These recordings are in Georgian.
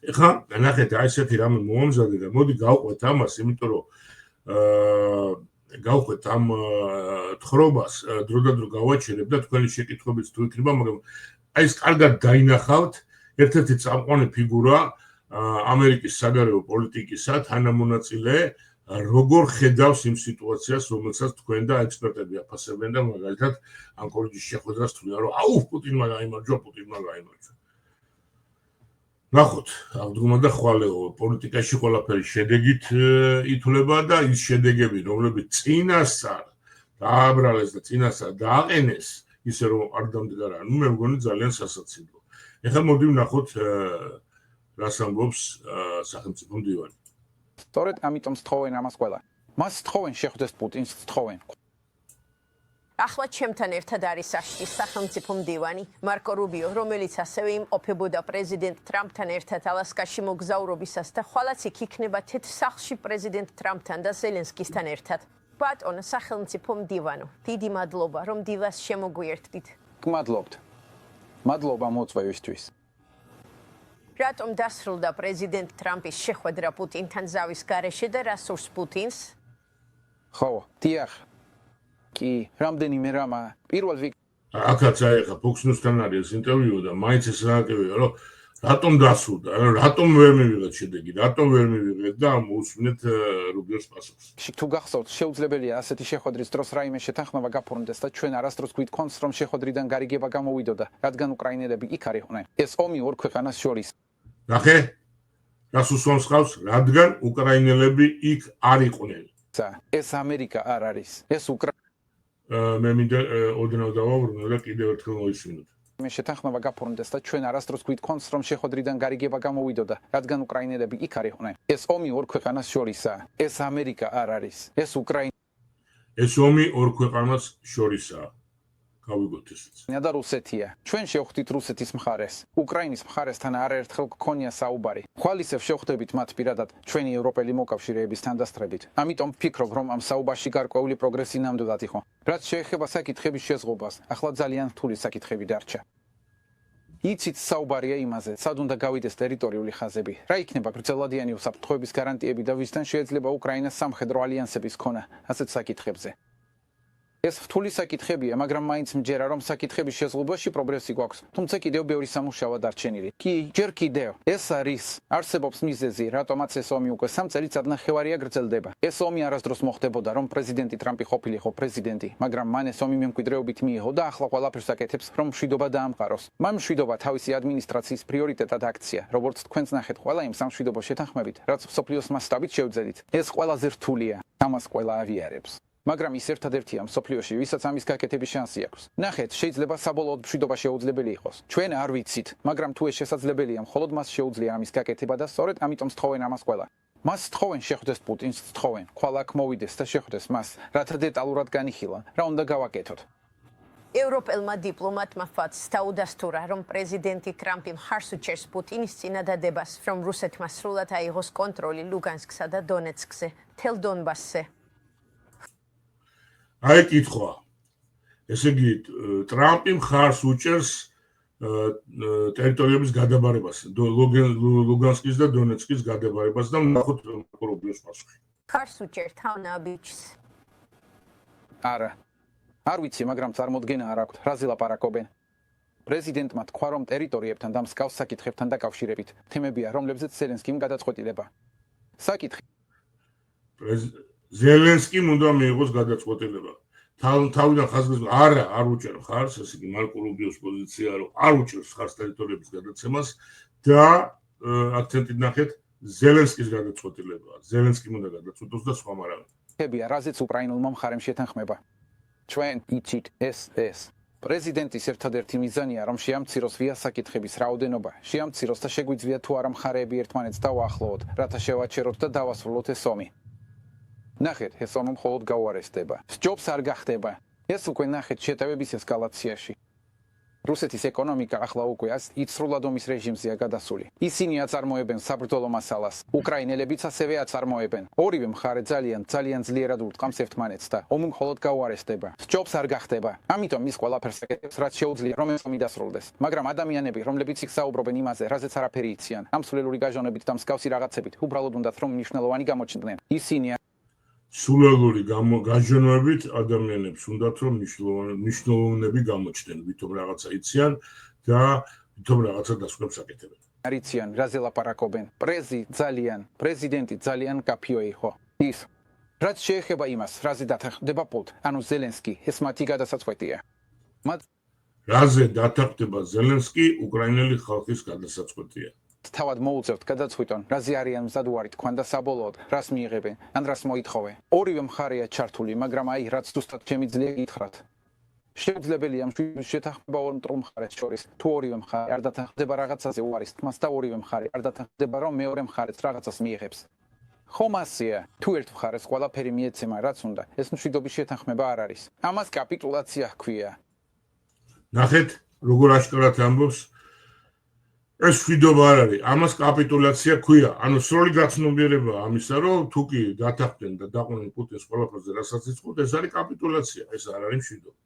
ეხლა ნახეთ, აი ესეთი რამე მოამზადე და მოდი გავყვეთ ამას, იმიტომ რომ გავყვეთ ამ თხრობას, დრო და დრო გავაჩერებ და თქვენი შეკითხვებიც თუ იქნება, მაგრამ აი ეს კარგად დაინახავთ, ერთ-ერთი წამყვანი ფიგურა ამერიკის საგარეო პოლიტიკისა, თანამონაწილე, როგორ ხედავს იმ სიტუაციას, რომელსაც თქვენ და ექსპერტები აფასებენ და მაგალითად ანკორიჯის შეხვედრას თვლიან, რომ აუ, პუტინმა გაიმარჯვა. ნახოთ, აღდგომა და ხვალეო, პოლიტიკაში ყველაფერი შედეგით ითვლება და ის შედეგები, რომლებიც წინასწარ დააბრალეს და წინასწარ დააყენეს, ისე რომ არ დამდგარა, მე მგონი ძალიან სასაცილო. ეხლა მოდი ვნახოთ რას ამბობს სახელმწიფო მდივანი. სწორედ ამიტომ სთხოვენ ამას ყველა. მას სთხოვენ შეხვდეს პუტინს სთხოვენ. ახლა ჩემთან ერთად არის აშტის სახელმწიფო მდივანი მარკო რუბიო, რომელიც ასევე იმყოფებოდა პრეზიდენტ ტრამპთან ერთად ალასკაში მოგზაურობისას და ხვალაც იქ იქნება თეთრ სახლში პრეზიდენტ ტრამპთან და ზელენსკისთან ერთად. ბატონო სახელმწიფო მდივანო, დიდი მადლობა, რომ დილას შემოგვიერთდით. გმადლობთ. მადლობა მოწვევისთვის. რატომ დასრულდა პრეზიდენტ ტრამპის შეხვედრა პუტინთან ზავის გარეშე და რა სურს პუტინს? ხო, დიახ. კი, რამდენიმე რამა პირველ აქაც აი ხა Fox News-თან არის ინტერვიუ და მაინც ეს რაღაცებია, რომ რატომ დასრულდა, რატომ ვერ მივიღეთ შედეგი, რატომ ვერ მივიღეთ და მოусმინეთ რუბიოს პასუხს. თუ გახსოვთ, შეუძლებელია ასეთი შეხვედრის დროს რაიმე შეთანხმება გაფორმდეს და ჩვენ არასდროს გვითხოვს, რომ შეხვედრიდან გარიგება გამოვიდოდა, რადგან უკრაინელები იქ არიყვნენ. ეს ომი ორ ქვეყანას შორის. ნახე? რას უსვამს ხავს, რადგან უკრაინელები იქ არიყვნენ. ეს ამერიკა არ არის. ეს მე მინდა ოდნავ დავაბრუნო და კიდევ ერთხელ მოისმინოთ. მე შეთანხმება გაფორმდეს და ჩვენ არასდროს გვითხოვს, რომ შეხვედრიდან გარიგება გამოვიდოდა, რადგან უკრაინელები იქ არიყვნენ. ეს ომი ორ ქვეყანას შორისაა. ეს ამერიკა არ არის. ეს ომი ორ ქვეყანას შორისაა. გავიგოთ ესეც. და რუსეთია. ჩვენ შევხვდით რუსეთის მხარეს. უკრაინის მხარესთან არაერთხელ გქონია საუბარი. ხვალისევ შევხვდებით მათ პირადად ჩვენი ევროპელი მოკავშირეების თანდასწრებით. ამიტომ ვფიქრობ, რომ ამ საუბარში გარკვეული პროგრესი ნამდვილად იყო. რაც შეეხება საკითხების შეზღუდვას, ახლა ძალიან რთული საკითხები დარჩა. იცით საუბარია იმაზე, სად უნდა გავიდეს ტერიტორიული ხაზები, რა იქნება გრძელვადიანი უსაფრთხოების გარანტიები და ვისთან შეიძლება უკრაინას სამხედრო ალიანსების ქონა, ასეთ საკითხებზე. ეს რთული საკითხებია, მაგრამ მაინც მჯერა, რომ საკითხების შეზღუდვაში პროგრესი გვაქვს, თუმცა კიდევ ბევრი სამუშაოა დარჩენილი. კი, ჯერ კიდევ. ეს არის, არსებობს მიზეზი, რატომაც ეს ომი უკვე 3 წელიწად ნახევარია გრძელდება. ეს ომი არასდროს მოხდებოდა, რომ პრეზიდენტი ტრამპი ყოფილიყო პრეზიდენტი, მაგრამ მან ეს ომი მემკვიდრეობით მიიღო და ახლა ყველაფერს აკეთებს, რომ მშვიდობა დაამყაროს. მან მშვიდობა თავისი ადმინისტრაციის პრიორიტეტად აქცია, როგორც თქვენს ნახეთ, ყველა იმ სამშვიდობო შეთანხმებით, რაც მსოფლიოს მასშტაბით შევძელით. ეს ყველაზე რთულია, ამას ყველა ავიარებს. მაგრამ ის ერთადერთია მსოფლიოში, ვისაც ამის გაკეთების შანსი აქვს. ნახეთ, შეიძლება საბოლოოდ მშვიდობა შეუძლებელი იყოს. ჩვენ არ ვიცით, მაგრამ თუ ეს შესაძლებელია, მხოლოდ მას შეუძლია ამის გაკეთება და სწორედ ამიტომ სთხოვენ ამას ყველა. მას სთხოვენ შეხვდეს პუტინს, სთხოვენ, ხვალ აქ მოვიდეს და შეხვდეს მას, რათა დეტალურად განიხილა, რა უნდა გავაკეთოთ. ევროპელმა დიპლომატმა ფაცს დაუდასტურა, რომ პრეზიდენტი ტრამპი მხარს უჭერს პუტინის წინადადებას, რომ რუსეთმა სრულად აიღოს კონტროლი ლუგანსკსა და დონეცკზე, მთელ დონბასზე. აი კითხვა. ესე იგი, ტრამპი მხარს უჭერს ტერიტორიების გადაბარებას, ლუგანსკის და დონეცკის გადაბარებას და ნახოთ რუბიოს პასუხი. მხარს უჭერს თავნაბიჯს. არა. არ ვიცი, მაგრამ წარმოდგენა არ აქვს, რაზე ლაპარაკობენ. პრეზიდენტმა თქვა, რომ ტერიტორიებთან და მსგავს საკითხებთან დაკავშირებით თემებია, რომლებზეც ზელენსკიმ გადაწყვეტილება. საკითხი ზელენსკიმ უნდა მიიღოს გადაწყვეტილება. თავიდან ხაზგასმის არ უჭერ ხარს, ესე იგი მარკო რუბიოს პოზიცია, რომ არ უჭერს ხარს ტერიტორიების გადაცემას და აქცენტით ნახეთ ზელენსკის გადაწყვეტილებაა. ზელენსკიმ უნდა გადაწყვეტოს და სხვა მარავინ. თემებია, რაზეც უკრაინულმა მხარემ შეთანხმება. ჩვენ იცით ეს პრეზიდენტის ერთადერთი მიზანია, რომ შეამციროს ვია საკითხების რაოდენობა, შეამციროს და შეგვიძლია თუ არა მხარეები ერთმანეთს დავაახლოვოთ, რათა შევაჩეროთ და დავასრულოთ ეს ომი. ნახეთ, ეს ომი მხოლოდ გაუარესდება. სჯობს არ გახდება. ეს უკვე ნახეთ შეტევების ესკალაციაში. რუსეთის ეკონომიკა ახლა უკვე იცრულად ომის რეჟიმზეა გადასული. ისინი აწარმოებენ საბრძოლო მასალას, უკრაინელებიც ასევე აწარმოებენ. ორივე მხარე ძალიან ძლიერად ურტყამს ერთმანეთს და ომი მხოლოდ გაუარესდება. სჯობს არ გახდება. ამიტომ ის ყველაფერს აკეთებს, რაც შეუძლია რომ ეს ომი დასრულდეს. მაგრამ ადამიანები, რომლებიც იქ საუბრობენ იმაზე, რაზეც არაფერი იციან, ამ სულელური გაჟონებით და მსგავსი რაღაცებით, უბრალოდ უნდათ რომ მნიშვნელოვანი გამოჩნდნენ. ისინი სულელური გაჟონებით ადამიანებს უნდათ რომ მნიშვნელოვნები გამოჩნდნენ, ვითომ რაღაცა იციან და ვითომ რაღაცა დასკვნებს აკეთებენ. არიციან, რაზე ლაპარაკობენ. პრეზიდენტი ძალიან კაფიო იყო. ის რაც შეეხება იმას, რაზე დათანხმდება პუტინი, ანუ ზელენსკი, ეს მათი გადასაწყვეტია. რაზე დათანხმდება ზელენსკი, უკრაინელი ხალხის გადასაწყვეტია. თავად მოუწევთ გადაწყვიტონ, რაზე არიან მზადვარი თქვენ და საბოლოოდ რას მიიღებენ, ან რას მოითხოვენ. ორივე მხარეა ჩართული, მაგრამ აი რაც ზუსტად შემიძლია გითხრათ. შეუძლებელია შეთანხმება ორ მტრულ მხარეს შორის. თუ ორივე მხარე არ დათანხმდება რაღაცაზე უარის თმას და ორივე მხარე არ დათანხმდება რომ მეორე მხარეც რაღაცას მიიღებს. ხომ ასეა, თუ ერთ მხარეს ყველაფერი მიეცემა რაც უნდა, ეს მშვიდობის შეთანხმება არ არის. ამას კაპიტულაცია ჰქვია. ნახეთ, როგორ აშკარად ამბობს ეს მშვიდობა არ არის, ამას კაპიტულაცია ჰქვია. ანუ სრული გაცნობიერება ამისა, რომ თუ კი დათანხმდნენ და დაყვნენ პუტინს ყველაფერზე, რასაც იცხოვთ, ეს არის კაპიტულაცია, ეს არ არის მშვიდობა.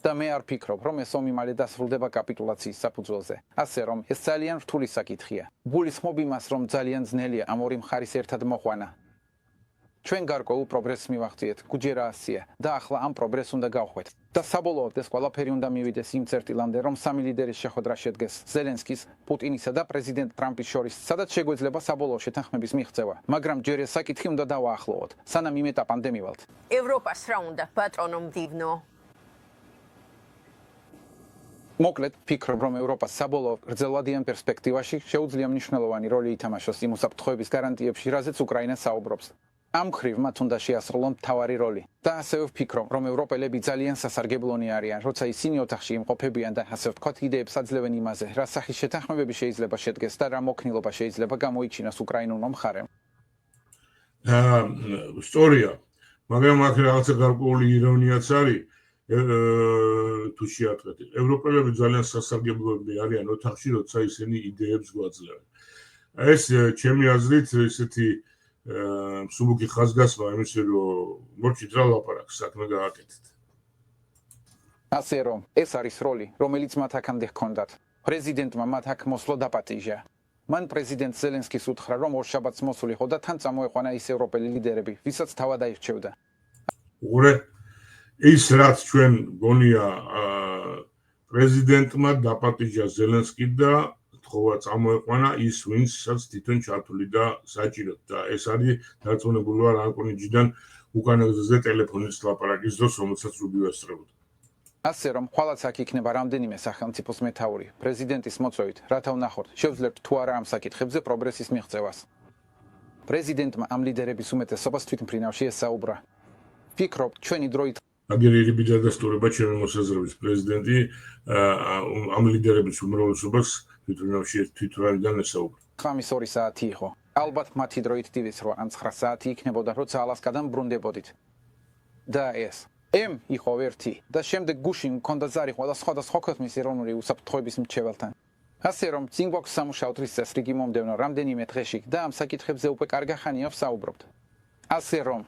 და მე არ ფიქრობ, რომ ეს ომი მალე დასრულდება კაპიტულაციის საფუძველზე. ასე რომ, ეს ძალიან რთული საკითხია. გულისხმობ იმას, რომ ძალიან ძნელია ამ ორი მხარის ერთად მოყვანა. ჩვენ გარკვეულ პროგრესს მივახციეთ, გუჯერა ასია და ახლა ამ პროგრესს უნდა გავხვეთ. და საბოლოოდ ეს ყველაფერი უნდა მივიდეს იმ წერტილამდე, რომ სამი ლიდერის შეხვედრა შედგეს ზელენსკის, პუტინისა და პრეზიდენტ ტრამპის შორის, სადაც შეგვეძლება საბოლოო შეთანხმების მიღწევა. მაგრამ ჯერ ეს საკითხი უნდა დავაახლოვოთ, სანამ იმ ეტაპამდე მივალთ. ევროპას რა უნდა, ბატონო მდივნო? მოკლედ, ფიქრობ, რომ ევროპას საბოლოო გრძელვადიან პერსპექტივაში შეუძლია მნიშვნელოვანი როლი ითამაშოს იმ უსაფრთხოების გარანტიებში, რაზეც უკრაინა საუბრობს. ამ ხრივ მათ უნდა შეასრულონ მთავარი როლი. და ასევე ვფიქრობ, რომ ევროპელები ძალიან სასარგებლონი არიან, როცა ისინი ოთახში იმყოფებიან და ასე ვთქვათ, იდეებს აძლევენ იმაზე, რა სახის შეთანხმებები შეიძლება შედგეს და რა მოქნილობა შეიძლება გამოიჩინოს უკრაინულმა მხარემ. სწორია, მაგრამ აქ რაღაცა გარკვეული ირონიაც არის. თუ შეატყეთ, ევროპელები ძალიან სასარგებლოები არიან ოთახში, როცა ისინი იდეებს გვაძლევენ. ეს ჩემი აზრით ესეთი მსუბუქი ხაზგასმა იმისი, რომ მორჩით რა ლაპარაკს, საქმე გააკეთეთ. ასე რომ, ეს არის როლი, რომელიც მათ აქამდე ჰქონდათ. პრეზიდენტმა მათ აქ მოსვლა დაპატიჟა. მან პრეზიდენტ ზელენსკის უთხრა, რომ ორშაბათს მოსულიყო და თან წამოეყვანა ის ევროპელი ლიდერები, ვისაც თავად აირჩევდა. უყურე, ის რაც ჩვენ გონია პრეზიდენტმა დაპატიჟა ზელენსკი და თხოვა წამოეყვანა ის ვინცაც თვითონ ჩართული და საჭიროდ და ეს არის დარწმუნებული ვარ ანკონიჯიდან უკანა გზაზე ტელეფონის ლაპარაკის დროს რომელსაც რუბიო ესწრებოდა. ასე რომ ხვალაც აქ იქნება რამდენიმე სახელმწიფოს მეთაური პრეზიდენტის მოწვევით, რათა ვნახოთ, შევძლებთ თუ არა ამ საკითხებზე პროგრესის მიღწევას. პრეზიდენტმა ამ ლიდერების უმეტესობას თვითმფრინავში ესაუბრა. ფიქრობ, ჩვენი დროით აგერიერი ბიძადასტურება ჩემი მოსაზრებით პრეზიდენტი ამ ლიდერების უმრავლესობას თვითმფრინავიდან ესაუბრა. ხამის 2 საათი იყო. ალბათ მათი დროით დილის 8 ან 9 საათი იქნებოდა, როცა ალასკადან ბრუნდებოდით. და ეს იყო ერთი და შემდეგ გუში მქონდა ზარი ყველა სხვადასხვა ქვეყნის ეროვნული უსაფრთხოების მრჩეველთან. ასე რომ წინ გვაქვს სამუშაო დღის წესრიგი მომდევნო რამდენიმე დღეში და ამ საკითხებზე უკვე კარგი ხანია ვსაუბრობთ. ასე რომ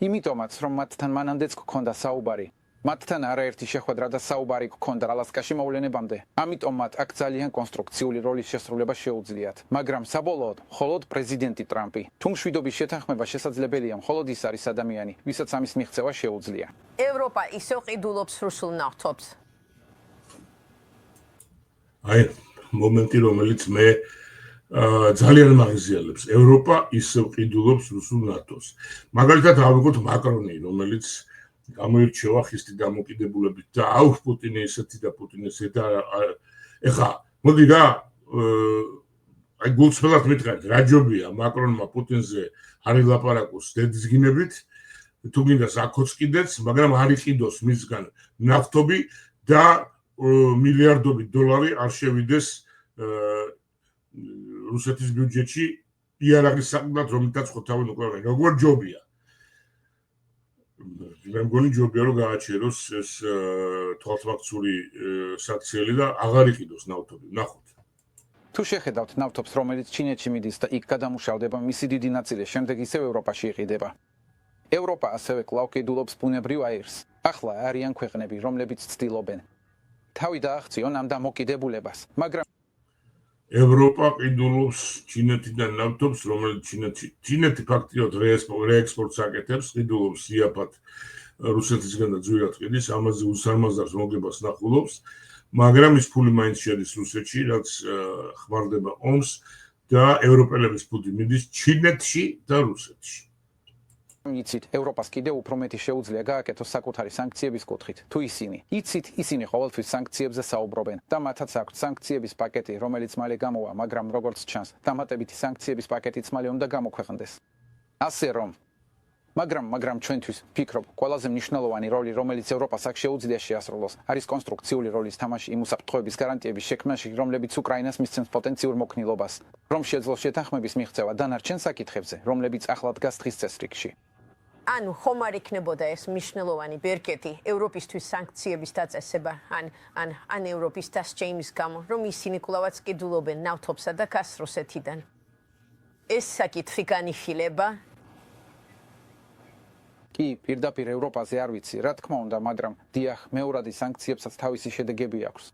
იმიტომაც რომ მათთან მანამდეც გქონდა საუბარი, მათთან არაერთი შეხვედრა და საუბარი გქონდა ალასკაში მოვლენებამდე. ამიტომ მათ აქ ძალიან კონსტრუქციული როლის შესრულება შეუძლიათ. მაგრამ საბოლოოდ მხოლოდ პრეზიდენტი ტრამპი. თუ მშვიდობის შეთანხმება შესაძლებელია, მხოლოდ ის არის ადამიანი, ვისაც ამის მიღწევა შეუძლია. ევროპა ისევ ყიდულობს რუსულ ნავთობს. აი, მომენტი რომელიც მე ძალიან მაგზიალებს. ევროპა ისევ ყიდულობს რუსულ ნავთობს. მაგალითად ავიღოთ მაკრონი, რომელიც გამოირჩევა ხისტი დამოკიდებულებით და აუ პუტინი ესეთი და პუტინი ესეთი და ეხა მოდი რა აი გულწრფელად მითხრათ რა ჯობია მაკრონმა პუტინზე არ ილაპარაკოს დედის თუ გინდა საკოც კიდეც მაგრამ არ იყიდოს მისგან ნავთობი და მილიარდობით დოლარი არ შევიდეს რუსეთის ბიუჯეტში იარაღის საქმად რომლითაც ხვთავენ უკვე როგორ ჯობია მე მგონი ჯობია რომ გააჩეროს ეს თვალთვაქცული საქციელი და აღარ იყიდოს ნავთობი. ნახოთ. თუ შეხედავთ ნავთობს, რომელიც ჩინეთში მიდის და იქ გადამუშავდება, მისი დიდი ნაწილი შემდეგ ისევ ევროპაში იყიდება. ევროპა ასევე კვლავ კიდულობს ბუნებრივ აირს. ახლა არიან ქვეყნები, რომლებიც ცდილობენ თავი დააღწიონ ამ დამოკიდებულებას, მაგრამ ევროპა ყიდულობს ჩინეთიდან ნავთობს, რომელიც ჩინეთი ფაქტიურად რეექსპორტს აკეთებს, ყიდულობს იაფად რუსეთისგან და ძვირად ყიდის, ამაზე უსამაზარს მოგებას ნახულობს, მაგრამ ის ფული მაინც შედის რუსეთში, რაც ხმარდება ომს და ევროპელების ფული მიდის ჩინეთში და რუსეთში. იცით, ევროპას კიდევ უფრო მეტი შეუძლია გააკეთოს საკუთარი სანქციების კუთხით. თუ ისინი ყოველთვის სანქციებზე საუბრობენ და მათაც აქვთ სანქციების პაკეტი, რომელიც მალე გამოვა, მაგრამ როგორც ჩანს, დამატებითი სანქციების პაკეტიც მალე უნდა გამოქვეყნდეს. ასე რომ, მაგრამ ჩვენთვის ვფიქრობ, ყველაზე მნიშვნელოვანი როლი, რომელიც ევროპას აქ შეუძლია შეასრულოს, არის კონსტრუქციული როლის თამაში იმ უსაფრთხოების გარანტიების შექმნაში, რომლებიც უკრაინას მისცემს პოტენციურ მოქნილობას, რომ შეძლოს შეთანხმების მიღწევა დანარჩენ საკითხებზე, რომლებიც ახლა დგას დღის წესრიგში. ანუ ხომ არ იქნებოდა ეს მნიშვნელოვანი ბერკეტი ევროპისთვის სანქციების დაწესება ან ევროპის დასჯეიმის გამო, რომ ისინი კვლავაც კიდულობენ ნავთობსა და გაზს რუსეთიდან. ეს საკითხი განიხილება? კი, პირდაპირ ევროპაზე არ ვიცი, რა თქმა უნდა, მაგრამ დიახ, მეორადი სანქციებსაც თავისი შედეგები აქვს.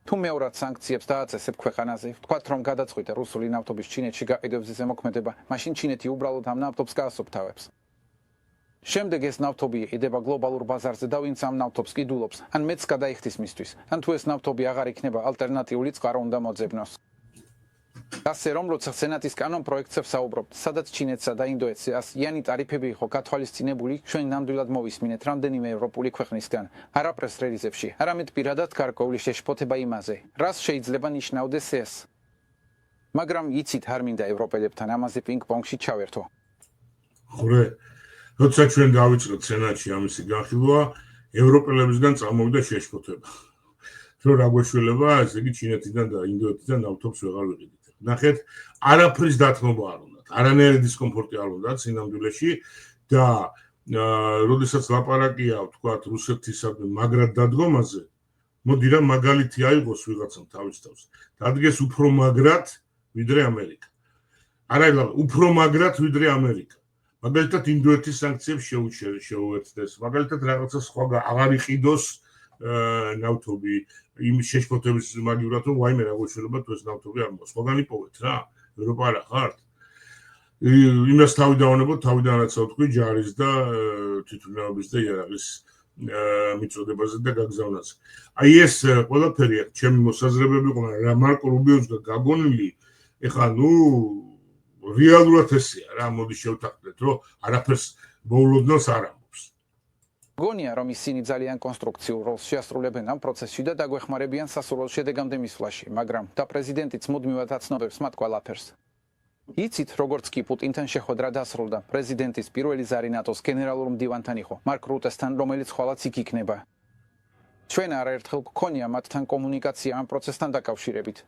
თუ მეორად სანქციებს დააწესებ ქვეყანაზე, ვთქვათ, რომ გადაწყვიტე რუსული ნავთობის ჩინეთში გაყიდვებზე ზემოქმედება, მაშინ ჩინეთი უბრალოდ ამ ნავთობს გაასუფთავებს. შემდეგ ეს ნავთობი იყიდება გლობალურ ბაზარზე და ვინც ამ ნავთობს კიდულობს, ან მეც გადაიხდის მისთვის, ან თუ ეს ნავთობი აღარ იქნება ალტერნატიული წყარო უნდა მოძებნოს. ასე რომ, როცა სენატის კანონ პროექტზე ვსაუბრობ, სადაც ჩინეთსა და ინდოეთს ასიანი ტარიფები იყო გათვალისწინებული, ჩვენ ნამდვილად მოვისმინეთ რამდენიმე ევროპული ქვეყნისგან, არა პრეს რელიზებში, არამედ პირადად გარკვეული შეშფოთება იმაზე, რას შეიძლება ნიშნავდეს ეს. მაგრამ იცით, არ მინდა ევროპელებთან ამაზე პინგ-პონგში ჩავერთო. ხურე როცა ჩვენ დავიწყეთ სენატში ამისი განხილვა, ევროპელებისგან წამოვიდა შეშფოთება. რომ რა გვეშველება, ესე იგი ჩინეთიდან და ინდოეთიდან ნავთობს ვეღარ ვიყიდით. ნახეთ, არაფრის დათმობა არ უნდათ, არანაირი დისკომფორტი არ უნდათ სინამდვილეში და როდესაც ლაპარაკია, ვთქვათ, რუსეთისადმი მაგრად დადგომაზე, მოდი რა მაგალითი აიღოს ვიღაცამ თავის თავს. დადგეს უფრო მაგრად, ვიდრე ამერიკა. არა, უფრო მაგრად, ვიდრე ამერიკა. მაგალითად ინდოეთის სანქციებს შეუერთდეს, მაგალითად რაღაცა სხვა აღარ იყიდოს ნავთობი იმ შეშფოთების მაგივრად რომ ვაიმე რა გვეშველება თუ ეს ნავთობი არ მოვა. სხვაგან იპოვეთ რა, ევროპა არა ხართ. იმას თავი დავანებოთ, თავიდან რაც ვთქვი, ჯარის და თვითმფრინავების და იარაღის მიწოდებაზე და გაგზავნაზე. აი ეს ყველაფერი ჩემი მოსაზრებები ყოლა რა მარკო რუბიოსგან გაგონილი, ეხლა რეალურად ესეა რა, მოდი შევთანხმდეთ, რომ არაფერს მოულოდნელს არ ამბობს. გონია, რომ ისინი ძალიან კონსტრუქციულ როლს შეასრულებენ ამ პროცესში და დაგვეხმარებიან სასურველ შედეგამდე მისვლაში, მაგრამ და პრეზიდენტიც მუდმივად აცნობებს მათ ყველაფერს. იცით, როგორც კი პუტინთან შეხვედრა დასრულდა, პრეზიდენტის პირველი ზარი ნატოს გენერალურ მდივანთან იყო, მარკ რუტესთან, რომელიც ხვალაც იქ იქნება. ჩვენ არაერთხელ გქონია მათთან კომუნიკაცია ამ პროცესთან დაკავშირებით.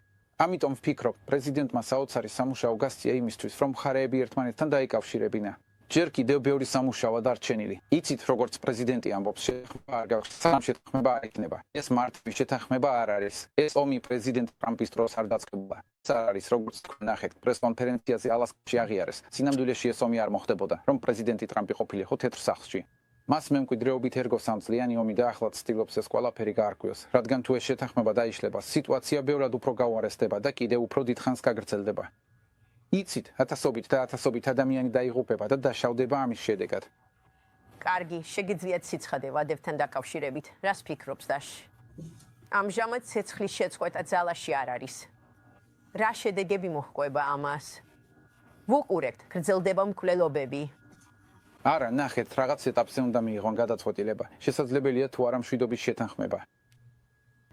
ამიტომ ვფიქრობ, პრეზიდენტმა საოცარი სამუშაო გასწია იმისთვის, რომ მხარეები ერთმანეთთან დაიკავშირებინა. ჯერ კიდევ ბევრი სამუშაოა დარჩენილი. იცით, როგორც პრეზიდენტი ამბობს, შეთანხმება არ იქნება. ეს მარტივი შეთანხმება არ არის. ეს ომი პრეზიდენტ ტრამპის დროს არ დაწყებულა. ეს არ არის, როგორც თქვენ ნახეთ, პრეს-კონფერენციაზე ალასკაში აღიარეს. სინამდვილეში ეს ომი არ მოხდებოდა, რომ პრეზიდენტი ტრამპი ყოფილიყო თეთრ სახლში. მას მემკვიდრეობით ერგო სამწლიანი ომი და ახლაც ცდილობს ეს ყველაფერი გაარკვიოს, რადგან თუ ეს შეთანხმება დაიშლება, სიტუაცია ბევრად უფრო გაუარესდება და კიდევ უფრო დიდხანს გაგრძელდება. იცით, ათასობით და ათასობით ადამიანი დაიღუპება და დაშავდება ამის შედეგად. კარგი, შეგიძლიათ სიცხადე ვადებთან დაკავშირებით. რას ფიქრობს დაში? ამჟამად ცეცხლის შეწყვეტა ძალაში არ არის. რა შედეგები მოჰყვება ამას? ვუყურებთ, გრძელდება მკვლელობები. არა, ნახეთ, რაღაც ეტაპზე უნდა მიიღონ გადაწყვეტილება. შესაძლებელია თუ არა მშვიდობის შეთანხმება.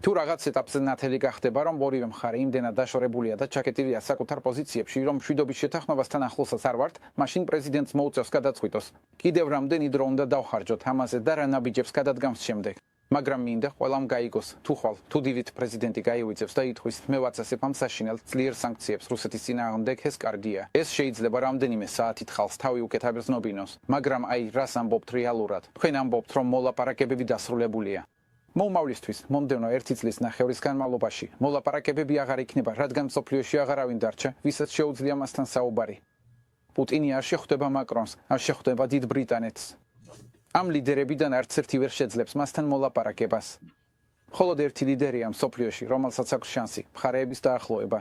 თუ რაღაც ეტაპზე ნათელი გახდება, რომ ორივე მხარე იმდენად დაშორებულია და ჩაკეტილია საკუთარ პოზიციებში, რომ მშვიდობის შეთანხმებასთან ახლოსაც არ ვართ, მაშინ პრეზიდენტს მოუწევს გადაწყვიტოს. კიდევ რამდენი დრო უნდა დავხარჯოთ ამაზე და რა ნაბიჯებს გადადგამს შემდეგ. მაგრამ მინდა ყველამ გაიგოს, თუ ხვალ, თუ დიდ პრეზიდენტი გაივიძებს და ითქვის, მე ვაცასებ ამ საშინელ ძლიერ სანქციებს რუსეთის წინააღმდეგ, ეს კარგია. ეს შეიძლება რამდენიმე საათით ხალხს თავი უკეთ აბრძნობინოს, მაგრამ აი რას ამბობთ რეალურად? თქვენ ამბობთ, რომ მოლაპარაკებები დასრულებულია. მომავლისთვის მომდევნო 1 წლის ნახევრის განმავლობაში მოლაპარაკებები აღარ იქნება, რადგან მსოფლიოში აღარავინ დარჩა, ვისაც შეუძლია მასთან საუბარი. პუტინი არ შეხვდება მაკრონს, არ შეხვდება დიდ ბრიტანეთს. ამ ლიდერებიდან არც ერთი ვერ შეძლებს მასთან მოლაპარაკებას. მხოლოდ ერთი ლიდერია მსოფლიოში, რომელსაც აქვს შანსი მხარეების დაახლოება.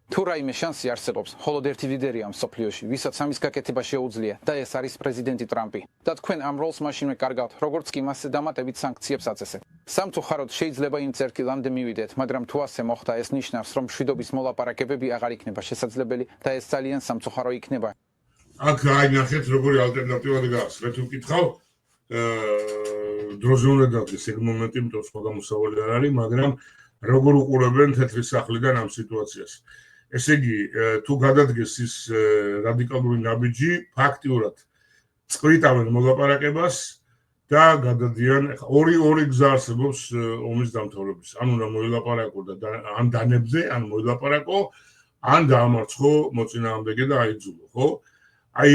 თუ რაიმე შანსი არსებობს, მხოლოდ ერთი ლიდერია მსოფლიოში, ვისაც ამის გაკეთება შეუძლია და ეს არის პრეზიდენტი ტრამპი. და თქვენ ამ როლს მაშინვე კარგავთ, როგორც კი მასზე დამატებით სანქციებს აწესებთ. სამწუხაროდ შეიძლება იმ წერტილამდე მივიდეთ, მაგრამ თუ ასე მოხდა, ეს ნიშნავს, რომ მშვიდობის მოლაპარაკებები აღარ იქნება შესაძლებელი და ეს ძალიან სამწუხარო იქნება. აქ აი ნახეთ როგორი ალტერნატივა დგას. მე თუ ვკითხავ, დროზე უნდა დადგეს ეგ მომენტი, იმიტომ სხვა გამოსავალი არ არის, მაგრამ როგორ უყურებენ თეთრი სახლიდან ამ სიტუაციას. ესე იგი, თუ გადადგეს ის რადიკალური ნაბიჯი, ფაქტიურად წვრიტავენ მოლაპარაკებას და გადადიან, ორი გზა არსებობს ომის დამთავრების. ან უნდა მოილაპარაკო და ან დანებზე, ან მოილაპარაკო, ან დაამარცხო მოწინააღმდეგე და აიძულო, ხო? აი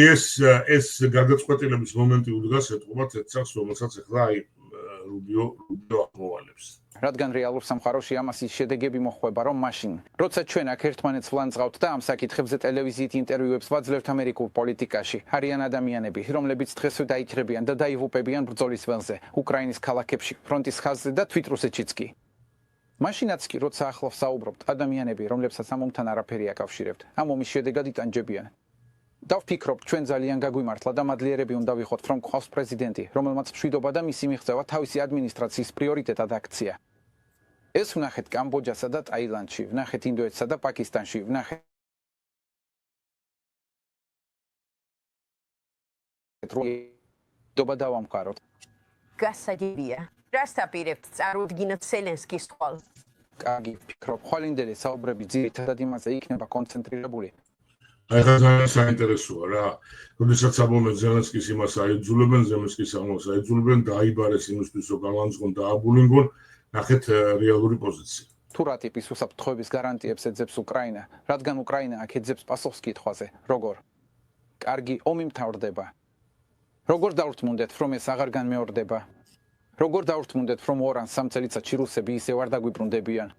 ეს გადაწყვეტილების მომენტი უდგას ეთყობა თეთრს, რომელსაც ახლა აი რუბიო ახმოვანებს. რადგან რეალურ სამყაროში ამასის შედეგები მოხვება, რომ მაშინ, როცა ჩვენ აქ ერთმანეთს ვლანძღავთ და ამ საკითხებზე ტელევიზიით ინტერვიუებს ვაძლევთ ამერიკულ პოლიტიკაში, არიან ადამიანები, რომლებიც დღესვე დაიქრებიან და დაიღუპებიან ბრძოლის ველზე, უკრაინის ქალაქებში, ფრონტის ხაზზე და თვით რუსეთშიც კი. მაშინაც კი, როცა ახლა ვსაუბრობთ, ადამიანები, რომლებსაც ამ ომთან არაფერი აკავშირებთ, ამ ომის შედეგად იტანჯებიან. და ვფიქრობ, ჩვენ ძალიან გაგვიმართლა და მადლიერები უნდა ვიყოთ, რომ გვყავს პრეზიდენტი, რომელმაც მშვიდობა და მისი მიღწევა თავისი ადმინისტრაციის პრიორიტეტად აქცია. ეს ვნახეთ კამბოჯასა და ტაილანდში, ვნახეთ ინდოეთსა და პაკისტანში, ვნახეთ მშვიდობა დავამყაროთ. გასაგებია. რას დაპირებთ წარუდგინოთ ზელენსკის თვალ? კარგი, ვფიქრობ, ხვალინდელი საუბრები ძირითადად იმაზე იქნება კონცენტრირებული. აი ხა ძალიან საინტერესოა რა. როდესაც ამომეთ ზელენსკის იმას აიძულებენ, ზელენსკის ამას აიძულებენ დაიბარეს იმისთვის, რომ განლანძღონ და აბულინგონ, ნახეთ რეალური პოზიცია. თუ რა ტიპის უსაფრთხოების გარანტიებს ეძებს უკრაინა, რადგან უკრაინა აქ ეძებს პასუხს კითხვაზე, როგორ? კარგი, ომი მთავრდება. როგორ დავრთმუნდეთ, რომ ეს აღარ განმეორდება? როგორ დავრთმუნდეთ, რომ 2-3 წელიწადში რუსები ისევ არ დაგვიბრუნდებიან?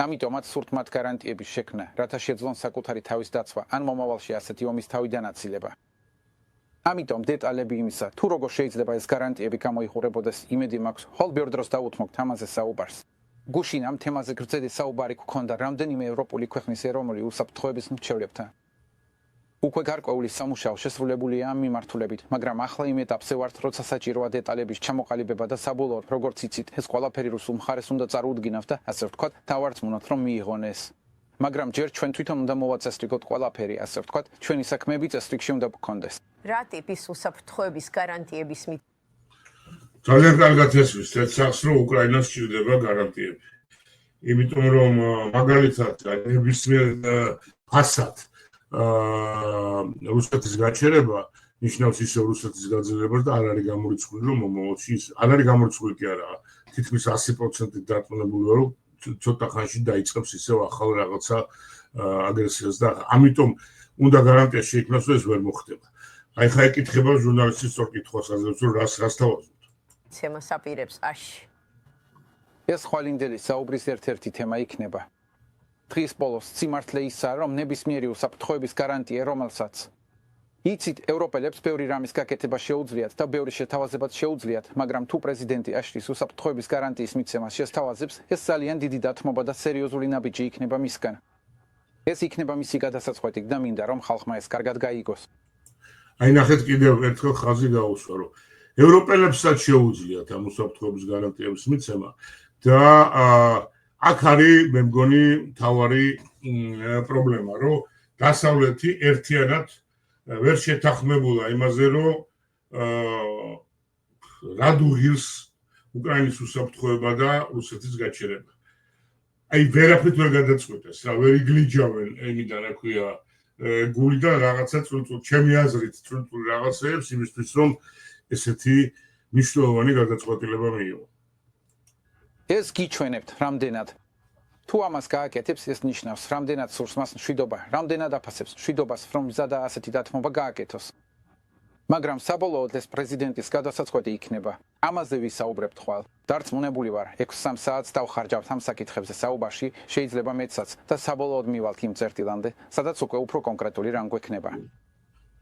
ამიტომაც სურთ მათ გარანტიების შექმნა, რათა შეძლონ საკუთარი თავის დაცვა, ან მომავალში ასეთი ომის თავიდან აცილება. ამიტომ დეტალები იმისა, თუ როგორ შეიძლება ეს გარანტიები გამოიხურებოდეს, იმედი მაქვს, ხოლ ბევრ დროს დავუთმობთ ამაზე საუბარს. გუშინ ამ თემაზე გრძელი საუბარი გქონდა რამდენიმე ევროპული ქვეყნის ეროვნული უსაფრთხოების მრჩევლებთან. უკვე გარკვეული სამუშაო შესრულებულია ამ მიმართულებით, მაგრამ ახლა იმ ეტაპზე ვართ, როცა საჭიროა დეტალების ჩამოყალიბება და საბოლოოდ, როგორც იცით, ეს ყველაფერი რუსულ მხარეს უნდა წარუდგინავთ და ასე ვთქვათ, დავარწმუნოთ, რომ მიიღონ ეს. მაგრამ ჯერ ჩვენ თვითონ უნდა მოვაწესრიგოთ ყველაფერი, ასე ვთქვათ, ჩვენი საქმეები წესრიგში უნდა გქონდეს. რა ტიპის უსაფრთხოების გარანტიების ძალიან კარგად ესმის თეთრს, რომ უკრაინას სჭირდება გარანტიები. იმიტომ რომ მაგალითად ნებისმიერ ფასად რუსეთის გაჩერება ნიშნავს ისევ რუსეთის გაძლიერებას და არ არის გამორიცხული, რომ მომავალში არ არის გამორიცხული კი არა, თითქმის 100%-ით დარწმუნებული ვარ, რომ ცოტა ხანში დაიწყებს ისევ ახალ რაღაცა აგრესიას და ამიტომ უნდა გარანტია შეიქმნას, რომ ეს ვერ მოხდება. აი ხა ეკითხება ჟურნალისტის სწორ კითხვას აძლევს, რომ რას თავაზობთ. ცემას აპირებს აში. ეს ხვალინდელი საუბრის ერთ-ერთი თემა იქნება. დღის ბოლოს სიმართლე ისაა, რომ ნებისმიერი უსაფრთხოების გარანტია, რომელსაც იცით, ევროპელებს ბევრი რამის გაკეთება შეუძლიათ და ბევრი შეთავაზებაც შეუძლიათ, მაგრამ თუ პრეზიდენტი აშლის უსაფრთხოების გარანტიის მიცემას შესთავაზებს, ეს ძალიან დიდი დათმობა და სერიოზული ნაბიჯი იქნება მისგან. ეს იქნება მისი გადასაწყვეტი და მინდა, რომ ხალხმა ეს კარგად გაიგოს. აი ნახეთ კიდევ ერთხელ ხაზი გაუსვა, რომ ევროპელებსაც შეუძლიათ ამ უსაფრთხოების გარანტიების მიცემა და აქ არის მე მგონი მთავარი პრობლემა, რომ დასავლეთი ერთიანად ვერ შეთანხმებულა იმაზე, რომ რა დუღილს უკრაინის უსაფრთხოება და რუსეთის გაჩერება. აი ვერაფრით ვერ გადაწყვეტეს, რა ვერ იგლიჯავენ იმიდან, რა ქვია, გულიდან რაღაცა წვრილ ჩემი აზრით წვრილ რაღაცებს იმისთვის, რომ ესეთი მნიშვნელოვანი გადაწყვეტილება მიიღო. ეს გიჩვენებთ რამდენად თუ ამას გააკეთებს ეს ნიშნავს რამდენად სურს მას მშვიდობა რამდენად აფასებს მშვიდობას რომ მზა და ასეთი დათმობა გააკეთოს მაგრამ საბოლოოდ ეს პრეზიდენტის გადასაწყვეტი იქნება ამაზე ვისაუბრებთ ხვალ დარწმუნებული ვარ 6-3 საათს დავხარჯავთ ამ საკითხებზე საუბარში შეიძლება მეცაც და საბოლოოდ მივალთ იმ წერტილამდე სადაც უკვე უფრო კონკრეტული რამ გვექნება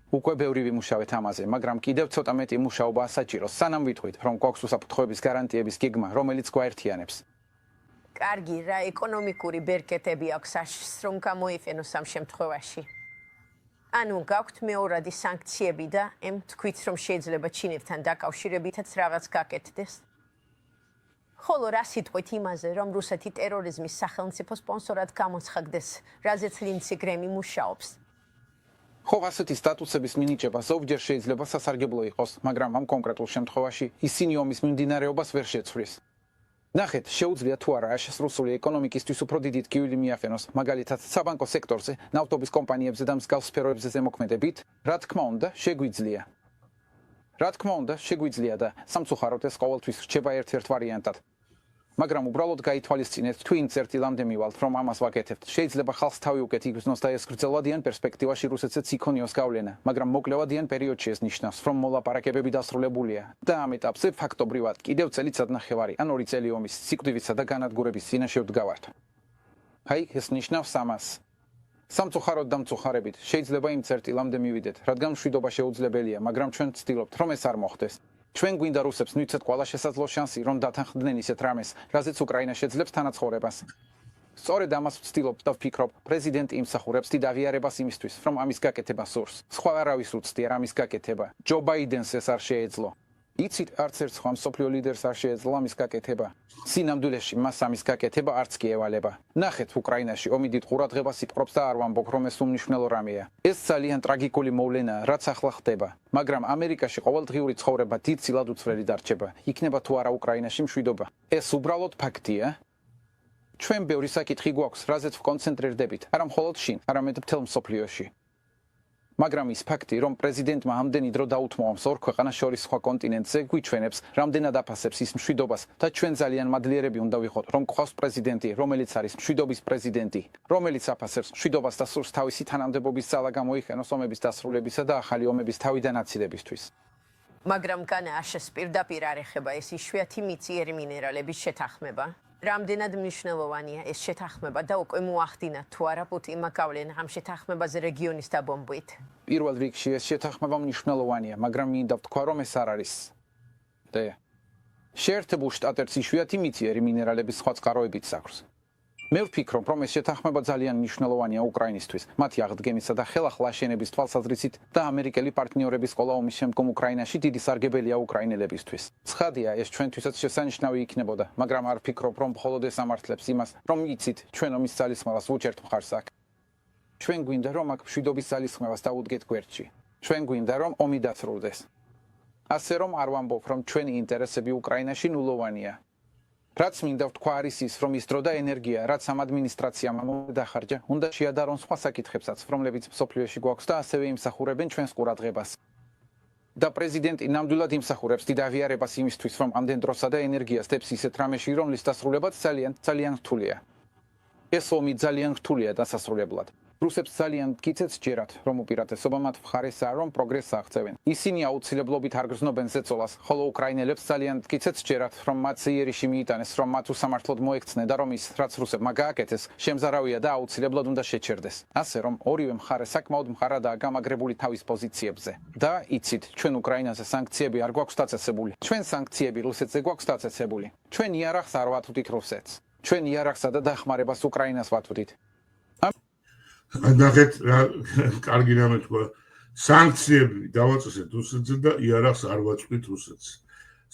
უკვე ბევრი ვიმუშავეთ ამაზე მაგრამ კიდევ ცოტა მეტი მუშაობა საჭირო სანამ ვითვლით რომ გვაქვს უსაფრთხოების გარანტიების გეგმა რომელიც გვაერთიანებს კარგი რა ეკონომიკური ბერკეტები აქვს აშშს რომ გამოიყენოს ამ შემთხვევაში ანუ გაქვთ მეორადი სანქციები და ემ თქვით რომ შეიძლება ჩინეთთან დაკავშირებითაც რაღაც გაკეთდეს ხოლო რა სიტყვით იმაზე რომ რუსეთი ტერორიზმის სახელმწიფო სპონსორად გამოცხადდეს რაზეც ლინცი გრემი მუშაობს ხო ასეთი სტატუსების მინიჭება ზოგჯერ შეიძლება სასარგებლო იყოს მაგრამ ამ კონკრეტულ შემთხვევაში ისინი ომის მიმდინარეობას ვერ შეცვლის ნახეთ შეუძლია თუ არა აშშ რუსული ეკონომიკისთვის უფრო დიდი ტკივილი მიახენოს მაგალითად საბანკო სექტორზე ნავთობის კომპანიებზე და მსგავს სფეროებზე ზემოქმედებით რა თქმა უნდა შეგვიძლია და სამწუხაროდ ეს ყოველთვის რჩება ერთ-ერთ ვარიანტად მაგრამ უბრალოდ გაითვალისწინეთ თუ იმ წერტილამდე მივალთ რომ ამას ვაკეთებთ შეიძლება ხალხს თავი უკეთ იგრძნოს და ეს გრძელვადიან პერსპექტივაში რუსეთსაც იქონიოს გავლენა მაგრამ მოკლევადიან პერიოდში ეს ნიშნავს რომ მოლაპარაკებები დასრულებულია და ამ ეტაპზე ფაქტობრივად კიდევ წელიწად ნახევარი ან 2 წელი ომის სიკვდილისა და განადგურების წინაშე ვდგავართ აი ეს ნიშნავს ამას სამწუხაროდ და მწუხარებით შეიძლება იმ წერტილამდე მივიდეთ რადგან მშვიდობა შეუძლებელია მაგრამ ჩვენ ვცდილობთ რომ ეს არ მოხდეს ჩვენ გვინდა რუსებს მივცეთ ყველა შესაძლო შანსი რომ დათანხმდნენ ისეთ რამეს რაზეც უკრაინა შეძლებს თანაცხოვრებას სწორედ ამას ვცდილობ და ვფიქრობ პრეზიდენტი იმსახურებს დიდ აღიარებას იმისთვის რომ ამის გაკეთება სურს სხვა არავის უცდია ამის გაკეთება ჯო ბაიდენს ეს არ შეეძლო იცით არც ერთ სხვა მსოფლიო ლიდერს არ შეეძლო ამის გაკეთება სინამდვილეში მას ამის გაკეთება არც კი ევალება ნახეთ უკრაინაში ომი დიდ ყურადღებას იპყრობს და არ ვამბობ რომ ეს უმნიშვნელო რამეა ეს ძალიან ტრაგიკული მოვლენაა რაც ახლა ხდება მაგრამ ამერიკაში ყოველდღიური ცხოვრება დიდ სილად უცვლელი დარჩება იქნება თუ არა უკრაინაში მშვიდობა ეს უბრალოდ ფაქტია ჩვენ ბევრი საკითხი გვაქვს რაზეც ვკონცენტრირდებით არა მხოლოდ შინ არამედ მთელ მსოფლიოში მაგრამ ის ფაქტი რომ პრეზიდენტმა ამდენი დრო დაუთმოვამს ორ ქვეყანას შორის სხვა კონტინენტზე გვიჩვენებს რამდენად აფასებს ის მშვიდობას და ჩვენ ძალიან მადლიერები უნდა ვიყოთ რომ გვყავს პრეზიდენტი რომელიც არის მშვიდობის პრეზიდენტი რომელიც აფასებს მშვიდობას და სურს თავისი თანამდებობის ძალა გამოიხენოს ომების დასრულებისა და ახალი ომების თავიდან აცილებისთვის მაგრამ განა აშშს პირდაპირ არ ეხება ეს იშვიათი მიწიერი მინერალების შეთანხმება რამდენად მნიშვნელოვანია ეს შეთანხმება და უკვე მოახდინა თუ არა პუტინმა გავლენა ამ შეთანხმებაზე რეგიონის დაბომბვით პირველ რიგში ეს შეთანხმება მნიშვნელოვანია მაგრამ მინდა ვთქვა რომ ეს არ არის შეერთებულ შტატებს იშვიათი მიწიერი მინერალების სხვა წყაროებიც აქვს მე ვფიქრობ რომ ეს შეთანხმება ძალიან მნიშვნელოვანია უკრაინისთვის მათი აღდგენისა და ხელახლა აშენების თვალსაზრისით და ამერიკელი პარტნიორების ყოლა ომის შემდგომ უკრაინაში დიდი სარგებელია უკრაინელებისთვის ცხადია ეს ჩვენთვისაც შესანიშნავი იქნებოდა მაგრამ არ ვფიქრობ რომ მხოლოდ ეს ამართლებს იმას რომ იცით ჩვენ ომის ძალისხმევას ვუჭერთ მხარს აქ ჩვენ გვინდა რომ აქ მშვიდობის ძალისხმევას დაუდგეთ გვერდში ჩვენ გვინდა რომ ომი დასრულდეს ასე რომ არ ვამბობ რომ ჩვენი ინტერესები უკრაინაში ნულოვანია რაც მინდა ვთქვა არის ის რომ ის დრო და ენერგია რაც ამ ადმინისტრაციამ დახარჯა უნდა შეადარონ სხვა საკითხებსაც რომლებიც მსოფლიოში გვაქვს და ასევე იმსახურებენ ჩვენს ყურადღებას და პრეზიდენტი ნამდვილად იმსახურებს დიდ აღიარებას იმისთვის რომ ამდენ დროსა და ენერგიას დებს ისეთ რამეში რომლის დასრულებაც ძალიან რთულია ეს ომი ძალიან რთულია დასასრულებლად რუსებს ძალიან გიცეც ჯერათ რომ უპირატესობა მათ მხარესაა რომ პროგრესს აღწევენ ისინი აუცილებლობით არ გრძნობენ ზეწოლას ხოლო უკრაინელებს ძალიან გიცეც ჯერათ რომ მათ ზიერიში მიიტანეს რომ მათ უსამართლოდ მოექცნენ და რომ ის რაც რუსებმა გააკეთეს შემზარავია და აუცილებლად უნდა შეჩერდეს ასე რომ ორივე მხარე საკმაოდ მყარადაა გამაგრებული თავის პოზიციებზე და იცით ჩვენ უკრაინაზე სანქციები არ გვაქვს დაწესებული ჩვენ სანქციები რუსეთზე გვაქვს დაწესებული ჩვენ იარაღს არ ვათვლით რუსეთს ჩვენ იარაღსა და დახმარებას უკრაინას ვათვლით ნახეთ რა კარგი რამე თქვა სანქციები დავაწესეთ რუსეთზე და იარაღს არ ვაწვით რუსეთს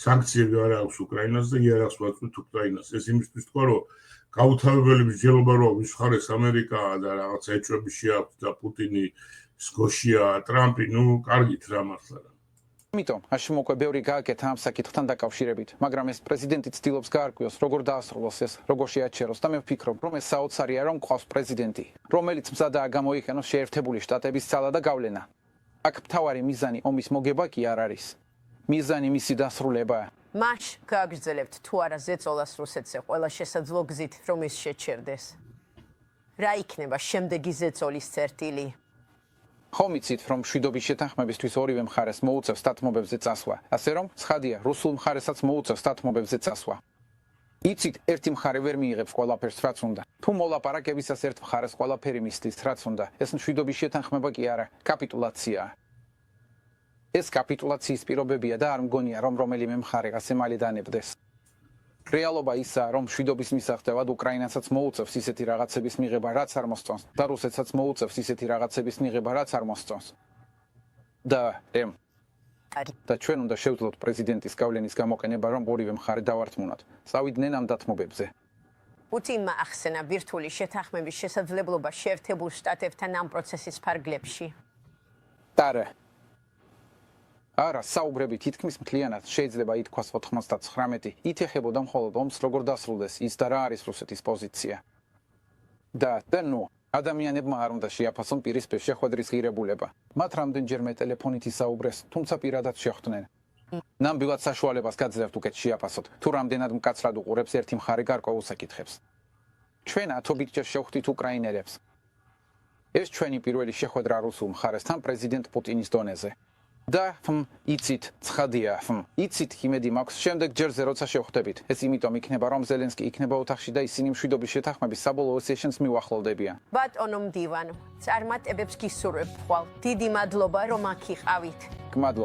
სანქციები არ აქვს უკრაინას და იარაღს ვაწვით უკრაინას ეს იმისთვის თქვა რომ გაუთავებელი მსჯელობა რო ვიხარეს ამერიკა და რაღაც ეჭვები შეაქვს და პუტინი სკოშია ტრამპი ნუ კარგით რა მართლა ამიტომ აშშ უკვე ბევრი გააკეთა ამ საკითხთან დაკავშირებით მაგრამ ეს პრეზიდენტი ცდილობს გაარკვიოს როგორ დაასრულოს ეს როგორ შეაჩეროს და მე ვფიქრობ რომ ეს საოცარია რომ გვყავს პრეზიდენტი რომელიც მზადაა გამოიყენოს შეერთებული შტატების ძალა და გავლენა აქ მთავარი მიზანი ომის მოგება კი არ არის მიზანი მისი დასრულებაა მაშ გააგრძელებთ თუ არა ზეწოლას რუსეთზე ყველა შესაძლო გზით რომ ის შეჩერდეს. რა იქნება შემდეგი ზეწოლის წერტილი? ხომ იცით, რომ მშვიდობის შეთანხმებისთვის ორივე მხარეს მოუწევს დათმობებზე წასვლა, ასე რომ ცხადია, რუსულ მხარესაც მოუწევს დათმობებზე წასვლა. იცით, ერთი მხარე ვერ მიიღებს ყველაფერს, რაც უნდა. თუ მოლაპარაკებისას ერთ მხარეს ყველაფერი მისლის, რაც უნდა, ეს მშვიდობის შეთანხმება კი არა, კაპიტულაციაა. ეს კაპიტულაციის პირობებია და არ მგონია, რომ რომელიმე მხარე ასე მალე დანებდეს. რეალობა ისაა, რომ მშვიდობის მისაღწევად უკრაინასაც მოუწევს ისეთი რაღაცების მიღება, რაც არ მოსწონს, და რუსეთსაც მოუწევს ისეთი რაღაცების მიღება, რაც არ მოსწონს. და ჩვენ უნდა შევძლოთ პრეზიდენტის გავლენის გამოყენება, რომ ორივე მხარე დავართმუნოთ. წავიდნენ ამ დათმობებზე. პუტინმა ახსენა ბირთვული შეთანხმების შესაძლებლობა შეერთებულ შტატებთან ამ პროცესის ფარგლებში. არა, საუბრები თითქმის მთლიანად შეიძლება ითქვას 99 იქ ეხებოდა მხოლოდ ომს როგორ დასრულდეს ის და რა არის რუსეთის პოზიცია. ადამიანებმა არ უნდა შეაფასონ პირისპირ შეხვედრის ღირებულება. მათ რამდენჯერმე ტელეფონით ისაუბრეს, თუმცა პირადად შეხვდნენ. ნამდვილად საშუალებას გაძლევთ უკეთ შეაფასოთ, თუ რამდენად მკაცრად უყურებს ერთი მხარე გარკვეულ საკითხებს. ჩვენ ათობით ჯერ შევხვდით უკრაინელებს. ეს ჩვენი პირველი შეხვედრა რუსულ მხარესთან პრეზიდენტ პუტინის დონეზე. და იცით, ცხადია, იცით, იმედი მაქვს, შემდეგ ჯერზე როცა შევხვდებით. ეს იმიტომ იქნება, რომ ზელენსკი იქნება ოთახში და ისინი მშვიდობის შეთანხმების საბოლოო სეშენს მივახლოვდებიან. ბატონო მდივანო, წარმატებებს გისურვებ ხვალ. დიდი მადლობა, რომ აქ იყავით. გმადლობთ.